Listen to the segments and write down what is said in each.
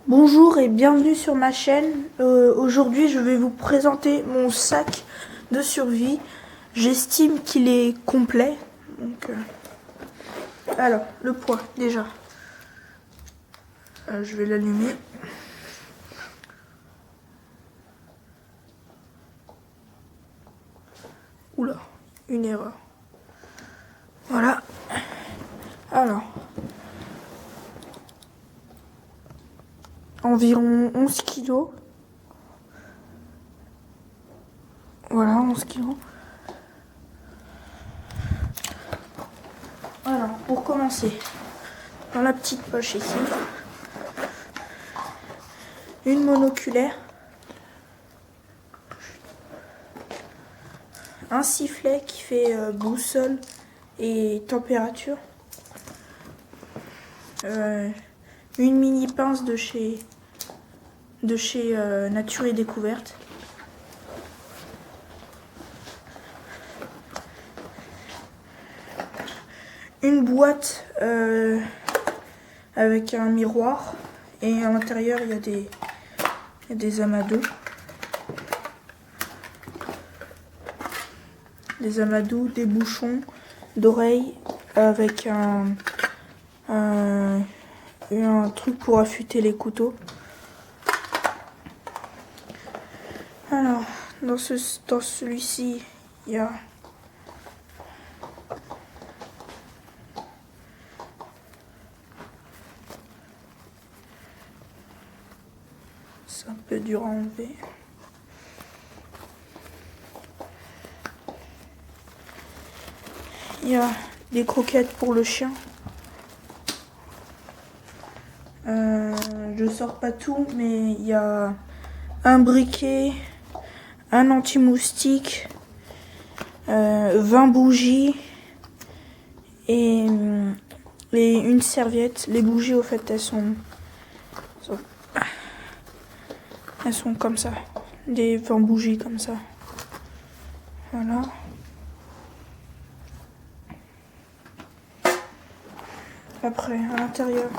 Bonjour et bienvenue sur ma chaîne. Aujourd'hui je vais vous présenter mon sac de survie. J'estime qu'il est complet. Donc, alors, le poids déjà. Je vais l'allumer. Oula, une erreur. Voilà. Alors. Environ 11 kilos. Voilà, 11 kilos. Alors, pour commencer, dans la petite poche ici, une monoculaire, un sifflet qui fait boussole et température, une mini pince de chez Nature et Découverte, une boîte avec un miroir et à l'intérieur il y a des amadous. Des amadous, des bouchons d'oreilles avec un truc pour affûter les couteaux. Alors, dans celui-ci, il y a c'est un peu dur à enlever. Il y a des croquettes pour le chien. Je sors pas tout, mais il y a un briquet, un anti-moustique, 20 bougies et une serviette. Les bougies, au fait, elles sont comme ça. Des 20 bougies comme ça. Voilà. Après, à l'intérieur,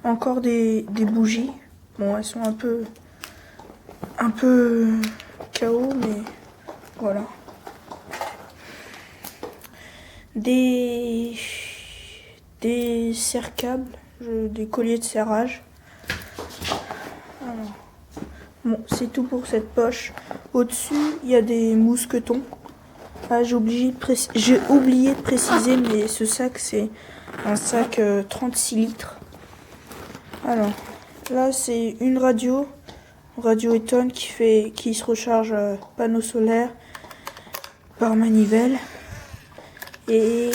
encore des bougies. Bon, elles sont un peu KO, mais voilà. Des serre-câbles, des colliers de serrage. Alors, bon, c'est tout pour cette poche. Au-dessus, il y a des mousquetons. Ah, j'ai oublié de préciser, mais ce sac, c'est un sac 36 litres. Alors, là, c'est une radio Eton qui se recharge panneau solaire par manivelle et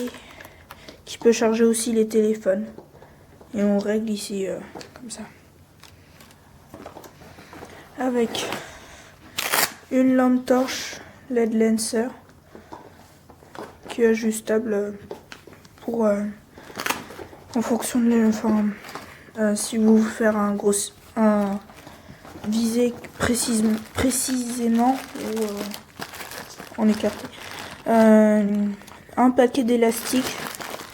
qui peut charger aussi les téléphones. Et on règle ici comme ça. Avec une lampe torche LED Lancer qui est ajustable pour en fonction de si vous voulez faire un viser précisément ou en écarté. Un paquet d'élastiques.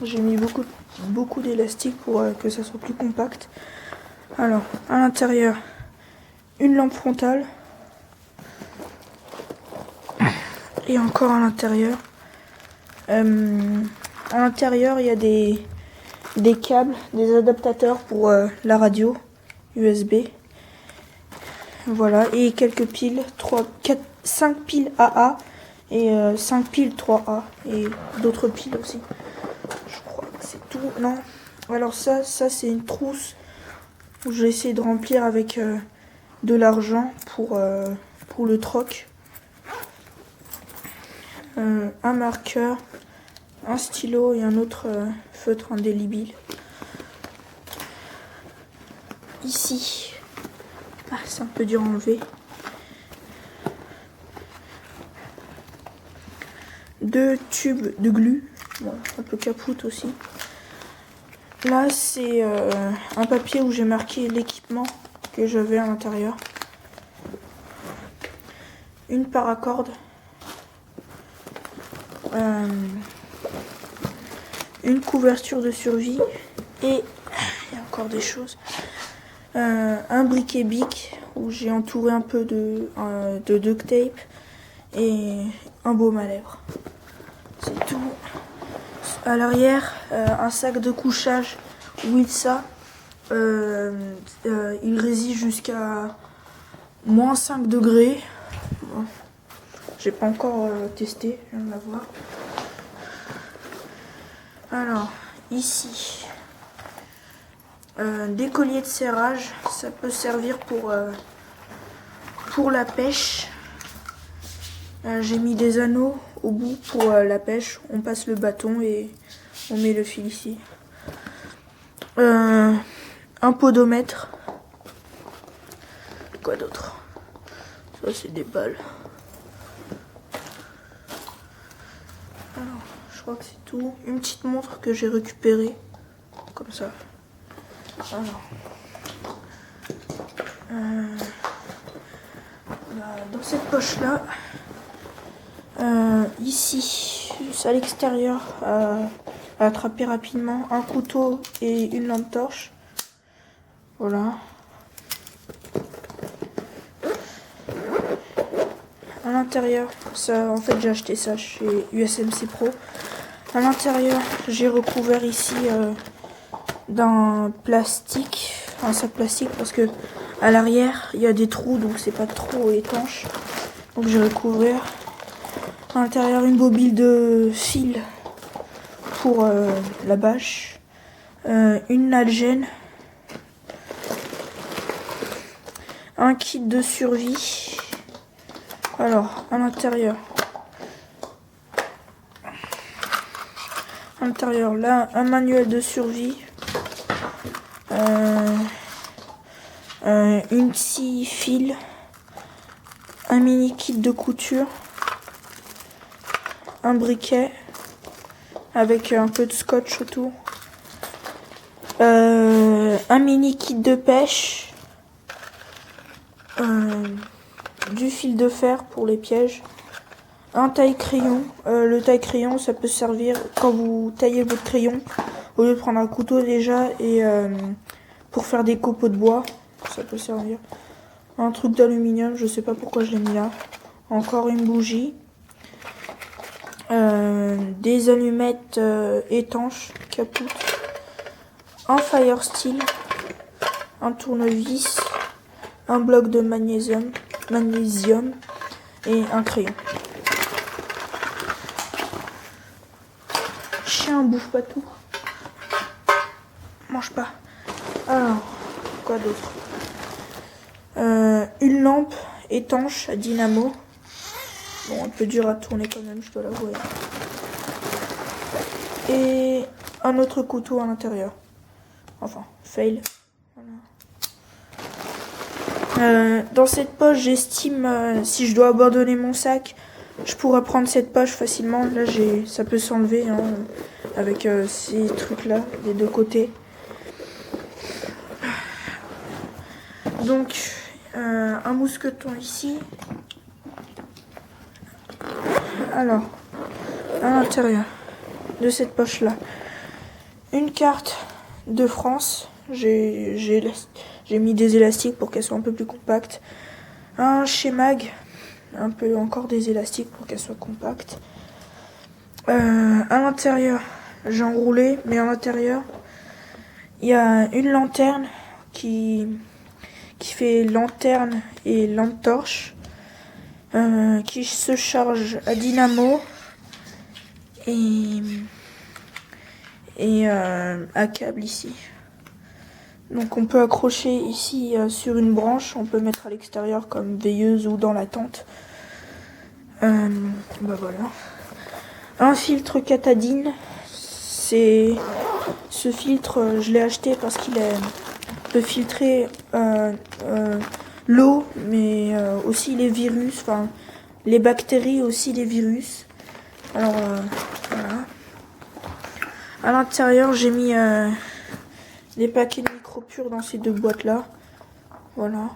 J'ai mis beaucoup d'élastiques pour que ça soit plus compact. Alors, à l'intérieur, une lampe frontale. Et encore à l'intérieur. À l'intérieur, il y a des câbles, des adaptateurs pour la radio USB. Voilà, et quelques piles, 5 piles AA et 5 piles 3A et d'autres piles aussi. Je crois que c'est tout. Non. Alors ça c'est une trousse où j'ai essayé de remplir avec de l'argent pour le troc. Un marqueur, un stylo et un autre feutre indélébile. Ici, c'est un peu dur à enlever. 2 tubes de glu, bon, un peu capoute aussi. Là, c'est un papier où j'ai marqué l'équipement que j'avais à l'intérieur. Une paracorde. Une couverture de survie et encore des choses. Un briquet Bic où j'ai entouré un peu de duct tape et un baume à lèvres. C'est tout. À l'arrière, un sac de couchage Wilsa. Il résiste jusqu'à -5 degrés. Bon, j'ai pas encore testé, je viens de la voir. Alors, ici, des colliers de serrage, ça peut servir pour la pêche. J'ai mis des anneaux au bout pour la pêche. On passe le bâton et on met le fil ici. Un podomètre. Quoi d'autre? Ça c'est des balles. Alors, je crois que c'est tout. Une petite montre que j'ai récupérée. Comme ça. Alors. Dans cette poche là. Ici, à l'extérieur, à attraper rapidement, un couteau et une lampe torche. Voilà. À l'intérieur, ça, en fait, j'ai acheté ça chez USMC Pro. À l'intérieur, j'ai recouvert ici d'un plastique, un sac plastique, parce que à l'arrière, il y a des trous, donc c'est pas trop étanche. Donc j'ai recouvert. À l'intérieur, une bobine de fil pour la bâche, une algène, un kit de survie. Alors, à l'intérieur, là, un manuel de survie, une scie fil, un mini kit de couture, un briquet avec un peu de scotch autour, un mini kit de pêche, du fil de fer pour les pièges, un taille-crayon. Le taille-crayon, ça peut servir quand vous taillez votre crayon, au lieu de prendre un couteau déjà, et pour faire des copeaux de bois, ça peut servir. Un truc d'aluminium, je sais pas pourquoi je l'ai mis là. Encore une bougie. Des allumettes étanches, capoute. Un fire steel. Un tournevis. Un bloc de magnésium et un crayon. Chien bouffe pas tout. Mange pas. Alors, quoi d'autre? Une lampe étanche à dynamo. Bon, un peu dur à tourner quand même, je dois l'avouer. Et un autre couteau à l'intérieur. Enfin, fail. Voilà. Dans cette poche, j'estime, si je dois abandonner mon sac, je pourrais prendre cette poche facilement. Là, ça peut s'enlever hein, avec ces trucs-là des deux côtés. Donc, un mousqueton ici. Alors, à l'intérieur de cette poche-là, une carte de France. J'ai mis des élastiques pour qu'elle soit un peu plus compacte. Un Shemag, un peu encore des élastiques pour qu'elle soit compacte. À l'intérieur, j'ai enroulé, mais à l'intérieur, il y a une lanterne qui fait lanterne et lampe torche. Qui se charge à dynamo et à câble ici. Donc on peut accrocher ici sur une branche, on peut mettre à l'extérieur comme veilleuse ou dans la tente. Bah voilà. Un filtre Katadyn. Ce filtre, je l'ai acheté parce qu'il peut filtrer l'eau, mais aussi les virus, enfin les bactéries, aussi les virus. Alors voilà. À l'intérieur, j'ai mis des paquets de micro-pures dans ces deux boîtes là. Voilà.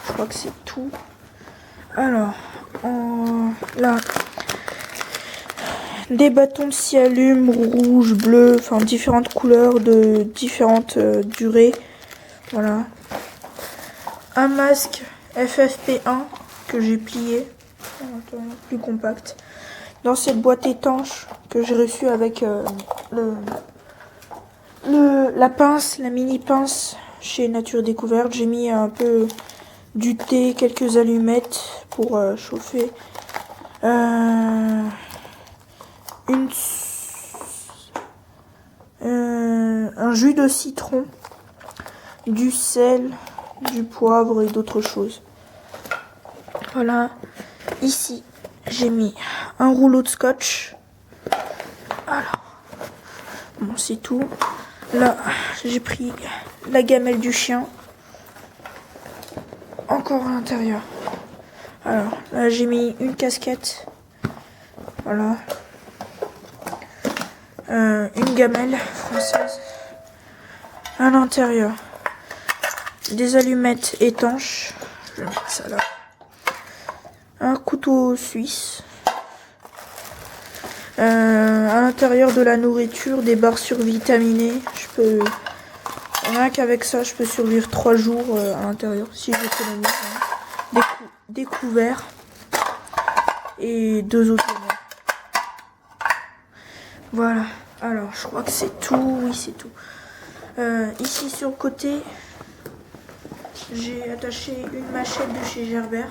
Je crois que c'est tout. Alors, là, des bâtons de scie allume, rouge, bleu, enfin différentes couleurs de différentes durées. Voilà. Un masque FFP1 que j'ai plié, plus compact. Dans cette boîte étanche que j'ai reçue avec la pince, la mini pince chez Nature Découverte. J'ai mis un peu du thé, quelques allumettes pour chauffer. Un jus de citron, du sel, du poivre et d'autres choses. Voilà. Ici, j'ai mis un rouleau de scotch. Alors, bon, c'est tout. Là, j'ai pris la gamelle du chien. Encore à l'intérieur. Alors, là, j'ai mis une casquette. Voilà. Une gamelle française. À l'intérieur, des allumettes étanches. Je vais mettre ça là. Un couteau suisse. À l'intérieur de la nourriture, des barres survitaminées. Rien qu'avec ça, je peux survivre 3 jours à l'intérieur si j'économise. Des couverts et 2 autres. Voilà. Alors, je crois que c'est tout. Oui, c'est tout. Ici sur le côté, j'ai attaché une machette de chez Gerbert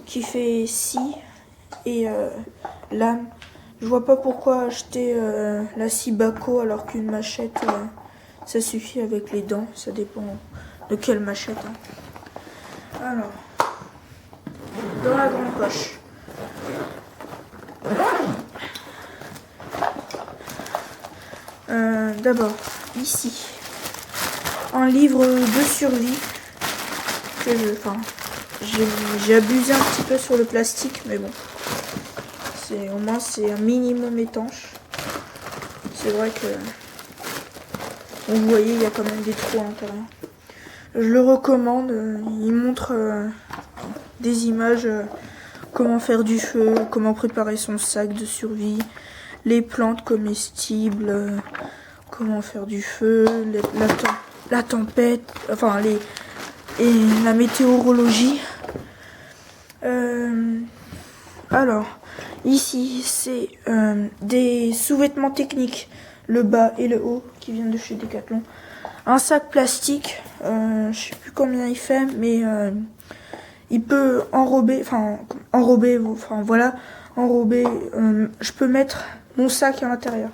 qui fait scie et lame. Je vois pas pourquoi acheter la scie Baco alors qu'une machette ça suffit avec les dents. Ça dépend de quelle machette. Alors, dans la grande poche. D'abord, ici, un livre de survie que j'ai abusé un petit peu sur le plastique, mais bon, au moins c'est un minimum étanche. C'est vrai que vous voyez, il y a quand même des trous à l'intérieur. Je le recommande. Il montre des images, comment faire du feu, comment préparer son sac de survie, les plantes comestibles, comment faire du feu, la tempête, enfin et la météorologie. Alors, ici, c'est des sous-vêtements techniques, le bas et le haut, qui viennent de chez Decathlon. Un sac plastique, je sais plus combien il fait, mais il peut enrober, je peux mettre mon sac à l'intérieur.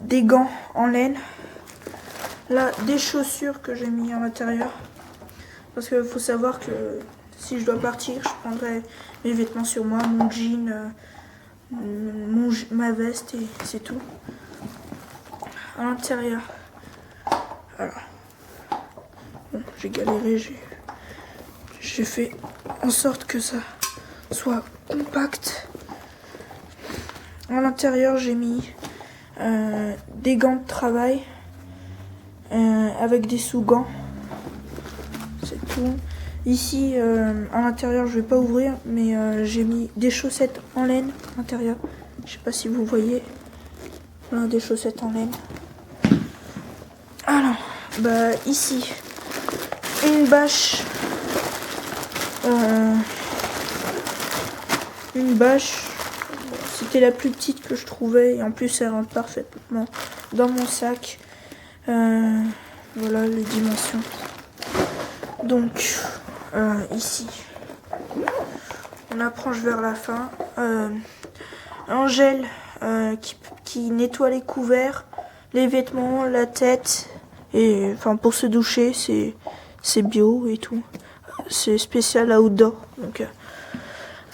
Des gants en laine. Là, des chaussures que j'ai mis à l'intérieur. Parce qu'il faut savoir que si je dois partir, je prendrai mes vêtements sur moi, mon jean, ma veste et c'est tout. À l'intérieur. Alors. Bon, j'ai galéré, j'ai fait en sorte que ça soit compact. À l'intérieur, j'ai mis des gants de travail avec des sous-gants. C'est tout. Ici, à l'intérieur, je vais pas ouvrir, mais j'ai mis des chaussettes en laine à l'intérieur. Je sais pas si vous voyez. Voilà, des chaussettes en laine. Alors, bah ici, une bâche. Une bâche. C'était la plus petite que je trouvais et en plus elle rentre parfaitement dans mon sac. Voilà les dimensions. Donc ici, on approche vers la fin. Un gel qui nettoie les couverts, les vêtements, la tête et enfin pour se doucher c'est bio et tout. C'est spécial outdoor. Donc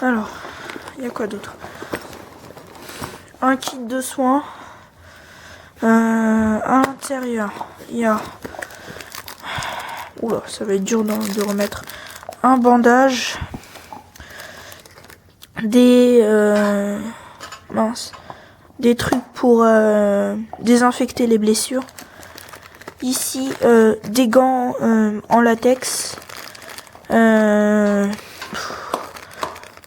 alors il y a quoi d'autre? Un kit de soins. À l'intérieur, il y a... Oula, ça va être dur de remettre. Un bandage. Des trucs pour désinfecter les blessures. Ici, des gants en latex.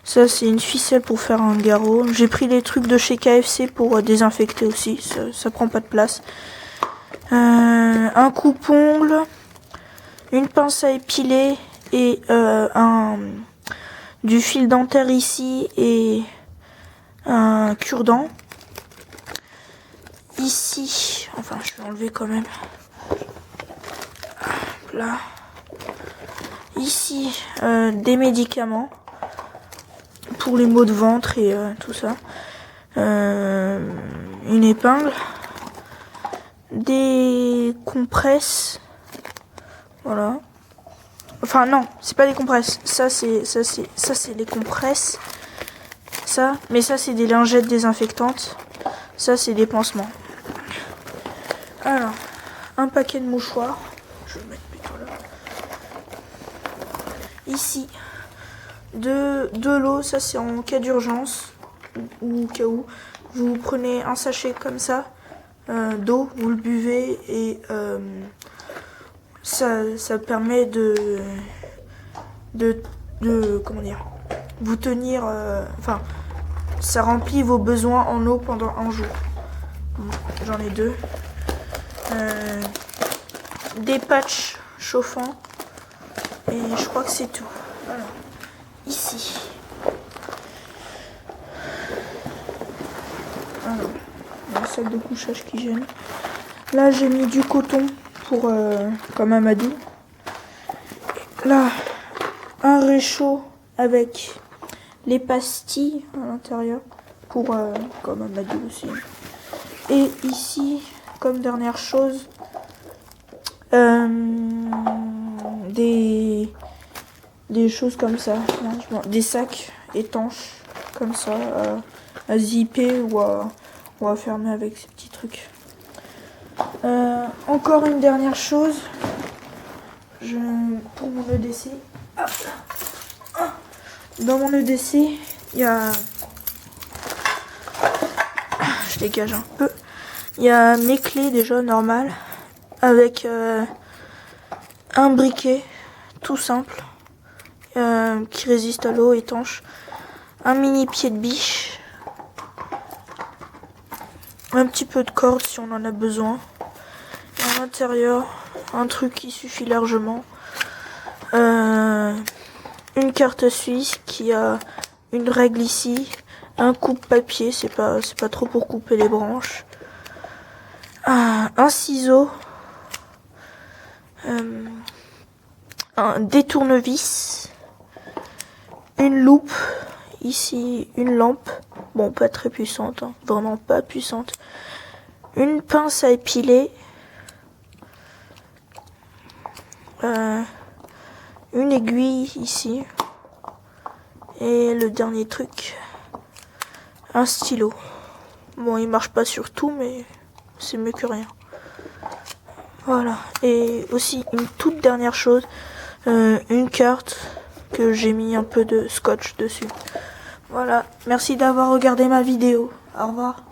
Ça, c'est une ficelle pour faire un garrot. J'ai pris les trucs de chez KFC pour désinfecter aussi. Ça prend pas de place. Un coupe-ongle, une pince à épiler et du fil dentaire ici et un cure-dent. Ici, enfin, je vais enlever quand même. Là. Ici, des médicaments pour les maux de ventre et tout ça. Une épingle. Des compresses. Voilà. Enfin non, c'est pas des compresses. Ça c'est les compresses. Ça, mais ça c'est des lingettes désinfectantes. Ça c'est des pansements. Alors, un paquet de mouchoirs. Je vais le mettre plutôt là. Ici, de l'eau. Ça c'est en cas d'urgence ou au cas où. Vous prenez un sachet comme ça d'eau, vous le buvez et ça permet de comment dire, vous tenir, enfin, ça remplit vos besoins en eau pendant un jour. J'en ai deux. Des patchs chauffants et je crois que c'est tout. Voilà. Ici. Alors, la sac de couchage qui gêne. Là, j'ai mis du coton pour comme Amadou. Là, un réchaud avec les pastilles à l'intérieur pour comme Amadou aussi. Et ici, comme dernière chose, des choses comme ça, des sacs étanches comme ça à zipper ou à fermer avec ces petits trucs. Encore une dernière chose, pour mon EDC, dans mon EDC, il y a, je dégage un peu, il y a mes clés déjà normales avec un briquet tout simple qui résiste à l'eau, étanche, un mini pied de biche, un petit peu de corde si on en a besoin. Et à l'intérieur, un truc qui suffit largement. Une carte suisse qui a une règle ici. Un coupe-papier, c'est pas trop pour couper les branches. Un ciseau. Des tournevis. Une loupe. Ici, une lampe. Bon, pas très puissante, hein, vraiment pas puissante. Une pince à épiler. Une aiguille ici. Et le dernier truc, un stylo. Bon, il marche pas sur tout, mais c'est mieux que rien. Voilà. Et aussi, une toute dernière chose, une carte que j'ai mis un peu de scotch dessus. Voilà. Merci d'avoir regardé ma vidéo. Au revoir.